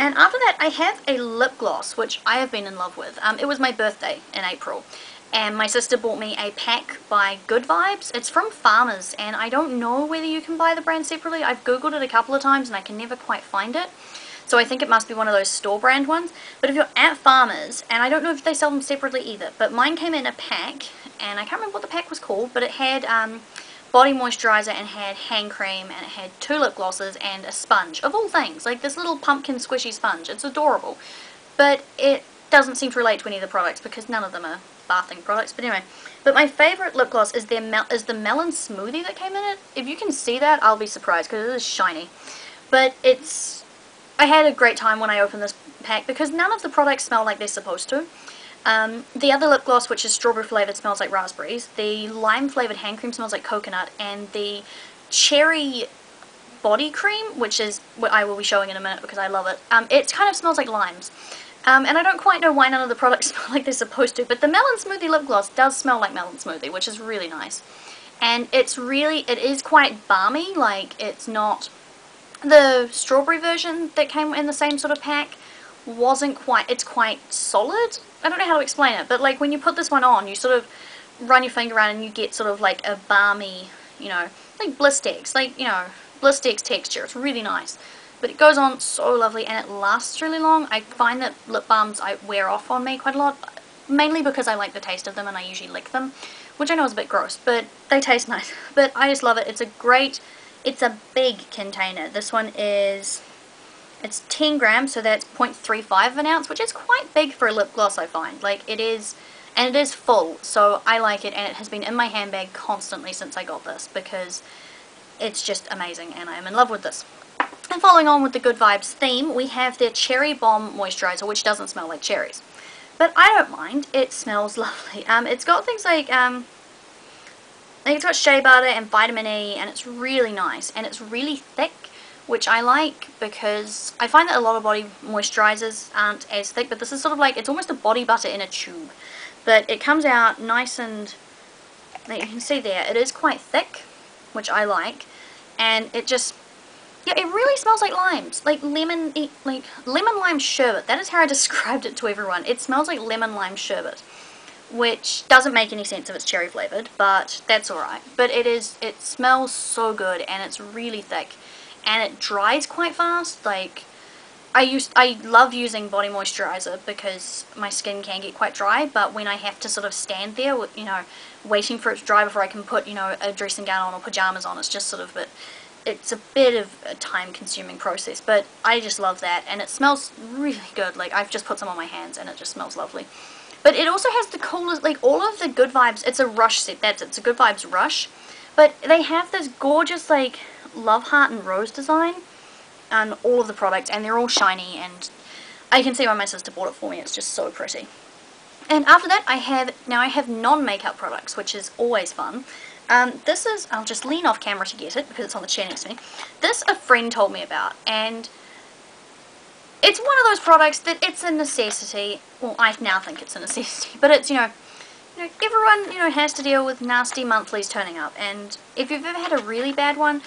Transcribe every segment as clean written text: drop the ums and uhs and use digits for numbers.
And after that, I have a lip gloss, which I have been in love with. It was my birthday in April, and my sister bought me a pack by Good Vibes. It's from Farmers, and I don't know whether you can buy the brand separately. I've googled it a couple of times, and I can never quite find it. So I think it must be one of those store brand ones. But if you're at Farmers, and I don't know if they sell them separately either, but mine came in a pack, and I can't remember what the pack was called, but it had body moisturizer and had hand cream, and it had 2 lip glosses and a sponge, of all things, like this little pumpkin squishy sponge. It's adorable, but it doesn't seem to relate to any of the products because none of them are bathing products. But anyway, but my favourite lip gloss is the melon smoothie that came in it. If you can see that, I'll be surprised because it is shiny. But I had a great time when I opened this pack because none of the products smell like they're supposed to. The other lip gloss, which is strawberry flavoured, smells like raspberries. The lime flavoured hand cream smells like coconut. And the cherry body cream, which is what I will be showing in a minute because I love it, it kind of smells like limes. And I don't quite know why none of the products smell like they're supposed to, but the melon smoothie lip gloss does smell like melon smoothie, which is really nice. And it is quite balmy, like it's not... The strawberry version that came in the same sort of pack wasn't quite, it's quite solid. I don't know how to explain it, but like when you put this one on, you sort of run your finger around and you get sort of like a balmy, you know, like Blistex, like, you know, Blistex texture. It's really nice. But it goes on so lovely and it lasts really long. I find that lip balms wear off on me quite a lot, mainly because I like the taste of them and I usually lick them, which I know is a bit gross, but they taste nice. But I just love it. It's a big container. This one it's 10 grams, so that's 0.35 of an ounce, which is quite big for a lip gloss, I find. Like, it is, and it is full, so I like it, and it has been in my handbag constantly since I got this, because it's just amazing, and I am in love with this. And following on with the Good Vibes theme, we have their Cherry Bomb Moisturizer, which doesn't smell like cherries. But I don't mind, it smells lovely. It's got things like, I think it's got shea butter and vitamin E, and it's really nice, and it's really thick, which I like because I find that a lot of body moisturizers aren't as thick, but this is sort of like, it's almost a body butter in a tube, but it comes out nice and, like you can see there, it is quite thick, which I like, and it just, yeah, it really smells like limes, like lemon lime sherbet. That is how I described it to everyone. It smells like lemon lime sherbet, which doesn't make any sense if it's cherry flavored, but that's alright. But it smells so good, and it's really thick, and it dries quite fast. Like, I love using body moisturizer because my skin can get quite dry, but when I have to sort of stand there, you know, waiting for it to dry before I can put, you know, a dressing gown on or pajamas on, it's just sort of it's a bit of a time-consuming process, but I just love that, and it smells really good. Like, I've just put some on my hands, and it just smells lovely. But it also has the coolest, like, all of the Good Vibes, it's a Rush set, it's a Good Vibes Rush, but they have this gorgeous, like, love heart and rose design on all of the products, and they're all shiny, and I can see why my sister bought it for me. It's just so pretty. And after that, I have non-makeup products, which is always fun. This is, I'll just lean off camera to get it because it's on the chair next to me. This a friend told me about, and it's one of those products that it's a necessity. Well, I now think it's a necessity, but it's, you know, everyone, you know, has to deal with nasty monthlies turning up, and if you've ever had a really bad one,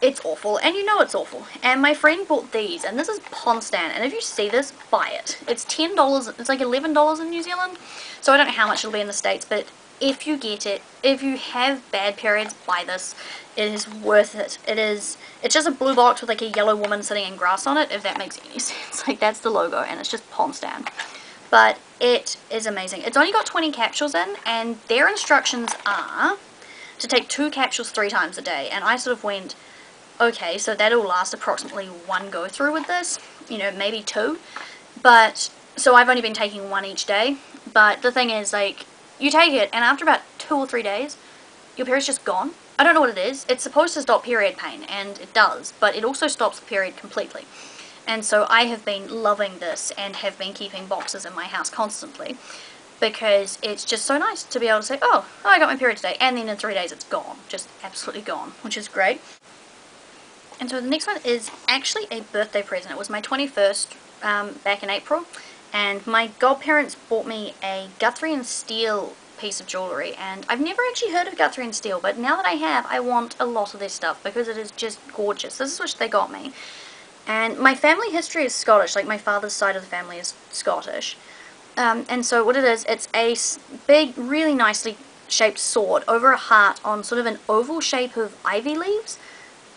it's awful, and you know it's awful. And my friend bought these, and this is Ponstan, and if you see this, buy it. It's $10, it's like $11 in New Zealand, so I don't know how much it'll be in the States, but if you get it, if you have bad periods, buy this. It is worth it. It's just a blue box with like a yellow woman sitting in grass on it, if that makes any sense. Like, that's the logo, and it's just Ponstan. But it is amazing. It's only got 20 capsules in, and their instructions are to take 2 capsules 3 times a day, and I sort of went, okay, so that'll last approximately 1 go through with this, you know, maybe 2, but, so I've only been taking 1 each day, but the thing is, like, you take it, and after about 2 or 3 days, your period's just gone. I don't know what it is. It's supposed to stop period pain, and it does, but it also stops the period completely. And so I have been loving this, and have been keeping boxes in my house constantly, because it's just so nice to be able to say, oh, I got my period today, and then in 3 days it's gone, just absolutely gone, which is great. And so the next one is actually a birthday present. It was my 21st back in April, and my godparents bought me a Guthrie and Steele piece of jewellery, and I've never actually heard of Guthrie and Steele, but now that I have, I want a lot of their stuff because it is just gorgeous. This is what they got me, And my family history is Scottish, like my father's side of the family is Scottish. And so what it is, it's a big, really nicely shaped sword over a heart on sort of an oval shape of ivy leaves.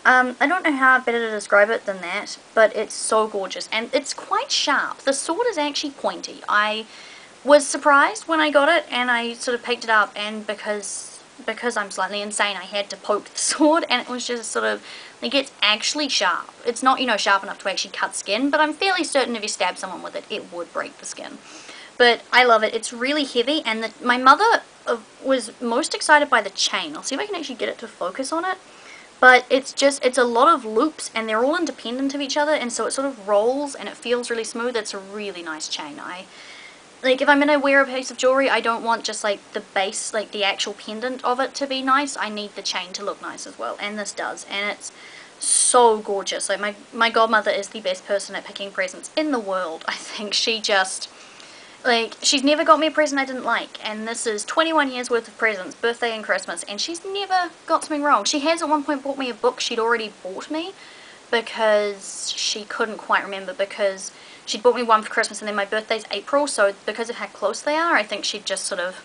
I don't know how better to describe it than that, but it's so gorgeous, and it's quite sharp. The sword is actually pointy. I was surprised when I got it, and I sort of picked it up, and because I'm slightly insane, I had to poke the sword, and it was just sort of, like, it's actually sharp. It's not, you know, sharp enough to actually cut skin, but I'm fairly certain if you stab someone with it, it would break the skin. But I love it. It's really heavy, and my mother was most excited by the chain. I'll see if I can actually get it to focus on it. But it's a lot of loops, and they're all independent of each other, and so it sort of rolls, and it feels really smooth. It's a really nice chain. Like, if I'm going to wear a piece of jewelry, I don't want just, like, the base, like, the actual pendant of it to be nice. I need the chain to look nice as well, and this does, and it's so gorgeous. Like, my godmother is the best person at picking presents in the world. I think she just... Like, she's never got me a present I didn't like, and this is 21 years worth of presents, birthday and Christmas, and she's never got something wrong. She has at one point bought me a book she'd already bought me, because she couldn't quite remember, because she'd bought me one for Christmas, and then my birthday's April, so because of how close they are, I think she'd just sort of,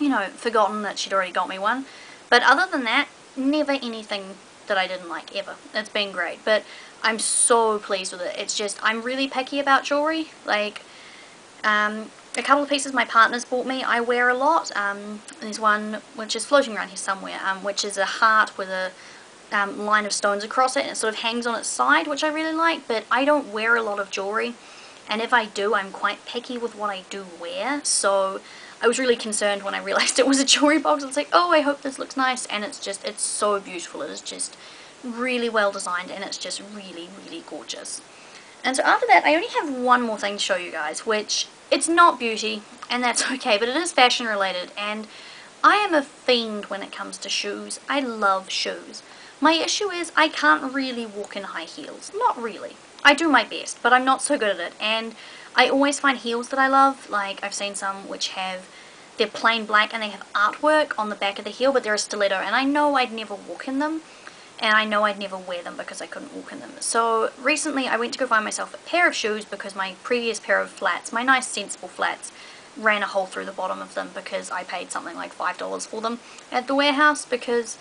you know, forgotten that she'd already got me one. But other than that, never anything that I didn't like, ever. It's been great, but I'm so pleased with it. It's just, I'm really picky about jewelry. Like, a couple of pieces my partner's bought me I wear a lot. There's one which is floating around here somewhere, which is a heart with a line of stones across it, and it sort of hangs on its side, which I really like, but I don't wear a lot of jewelry, and if I do, I'm quite picky with what I do wear, so I was really concerned when I realised it was a jewelry box. I was like, oh, I hope this looks nice, and it's so beautiful. It is just really well designed, and it's just really, really gorgeous. And so after that, I only have one more thing to show you guys, which, it's not beauty, and that's okay, but it is fashion related, and I am a fiend when it comes to shoes. I love shoes. My issue is I can't really walk in high heels. Not really. I do my best, but I'm not so good at it, and I always find heels that I love. Like, I've seen some which they're plain black and they have artwork on the back of the heel, but they're a stiletto, and I know I'd never walk in them. And I know I'd never wear them because I couldn't walk in them. So recently I went to go find myself a pair of shoes because my previous pair of flats, my nice sensible flats, ran a hole through the bottom of them because I paid something like $5 for them at the warehouse because,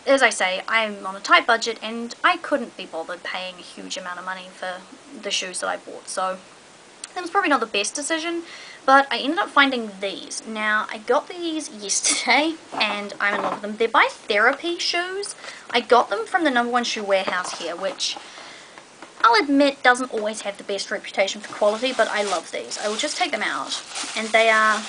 as I say, I'm on a tight budget and I couldn't be bothered paying a huge amount of money for the shoes that I bought. So it was probably not the best decision, but I ended up finding these. Now, I got these yesterday, and I'm in love with them. They're by Therapy shoes. I got them from the #1 shoe warehouse here, which I'll admit doesn't always have the best reputation for quality, but I love these. I will just take them out, and they are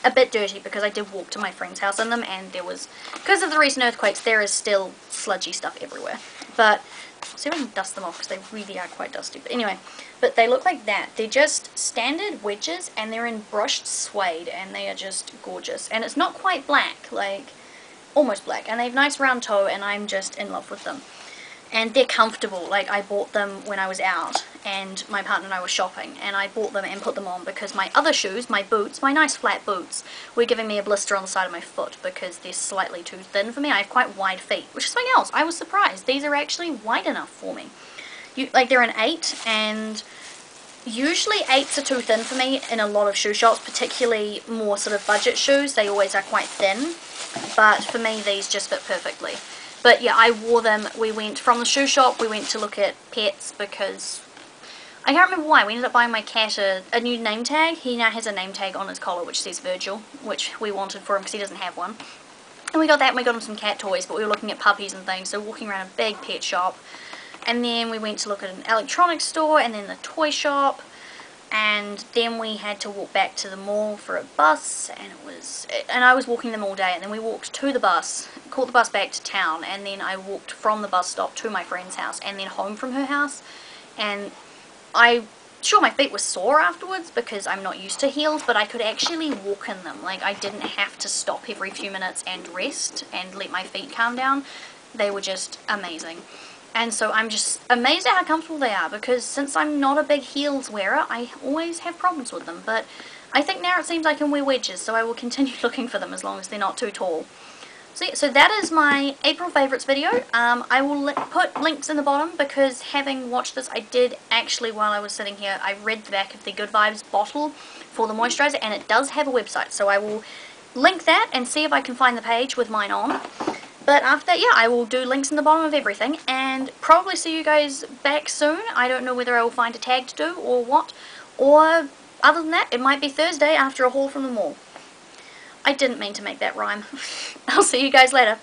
a bit dirty because I did walk to my friend's house in them, and because of the recent earthquakes, there is still sludgy stuff everywhere. But I'll see if I can dust them off because they really are quite dusty. But anyway, but they look like that. They're just standard wedges, and they're in brushed suede, and they are just gorgeous. And it's not quite black, like almost black, and they have nice round toe, and I'm just in love with them. And they're comfortable. Like, I bought them when I was out, and my partner and I were shopping, and I bought them and put them on because my other shoes, my boots, my nice flat boots, were giving me a blister on the side of my foot because they're slightly too thin for me. I have quite wide feet, which is something else. I was surprised. These are actually wide enough for me. Like, they're an 8, and usually 8s are too thin for me in a lot of shoe shops, particularly more sort of budget shoes. They always are quite thin, but for me, these just fit perfectly. But yeah, I wore them. We went from the shoe shop, we went to look at pets because I can't remember why. We ended up buying my cat a new name tag. He now has a name tag on his collar which says Virgil, which we wanted for him because he doesn't have one. And we got that, and we got him some cat toys, but we were looking at puppies and things, so walking around a big pet shop. And then we went to look at an electronics store, and then the toy shop, and then we had to walk back to the mall for a bus, and I was walking them all day, and then we walked to the bus, caught the bus back to town, and then I walked from the bus stop to my friend's house, and then home from her house, and sure, my feet were sore afterwards because I'm not used to heels, but I could actually walk in them. Like, I didn't have to stop every few minutes and rest and let my feet calm down. They were just amazing. And so I'm just amazed at how comfortable they are, because since I'm not a big heels wearer, I always have problems with them. But I think now it seems I can wear wedges, so I will continue looking for them as long as they're not too tall. So, yeah, so that is my April favourites video. I will put links in the bottom because having watched this, I did actually, while I was sitting here, I read the back of the Good Vibes bottle for the moisturiser, and it does have a website. So I will link that and see if I can find the page with mine on. But after that, yeah, I will do links in the bottom of everything, and probably see you guys back soon. I don't know whether I will find a tag to do or what, or other than that, it might be Thursday after a haul from the mall. I didn't mean to make that rhyme. I'll see you guys later.